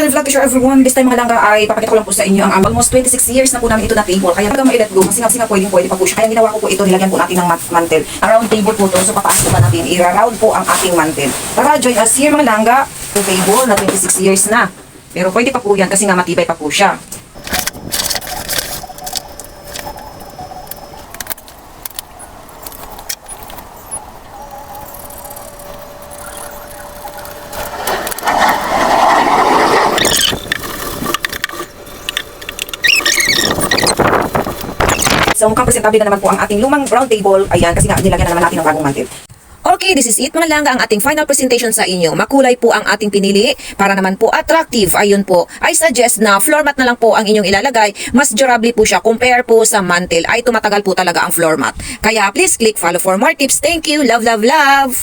channel vlog to share everyone. This time mga langga ay papakita ko lang po sa inyo ang almost 26 years na po namin ito na table. Kaya hanggang ma-let go, singa pwede pa po siya. Kaya ginawa ko po ito, nilagyan po natin ng mantel. Ang round table po to, so pataas po ba natin, i-round po ang ating mantel. Tara, join us here mga langga. Ito table na 26 years na. Pero pwede pa po yan kasi nga matibay pa po siya. So mukhang presentable na naman po ang ating lumang round table. Ayan, kasi nga nilagyan na naman natin ng bagong mantel. Okay, this is it mga langga, ang ating final presentation sa inyo. Makulay po ang ating pinili para naman po attractive. Ayun po, I suggest na floor mat na lang po ang inyong ilalagay. Mas durable po siya compare po sa mantel. Ay tumatagal po talaga ang floor mat. Kaya please click follow for more tips. Thank you. Love, love, love!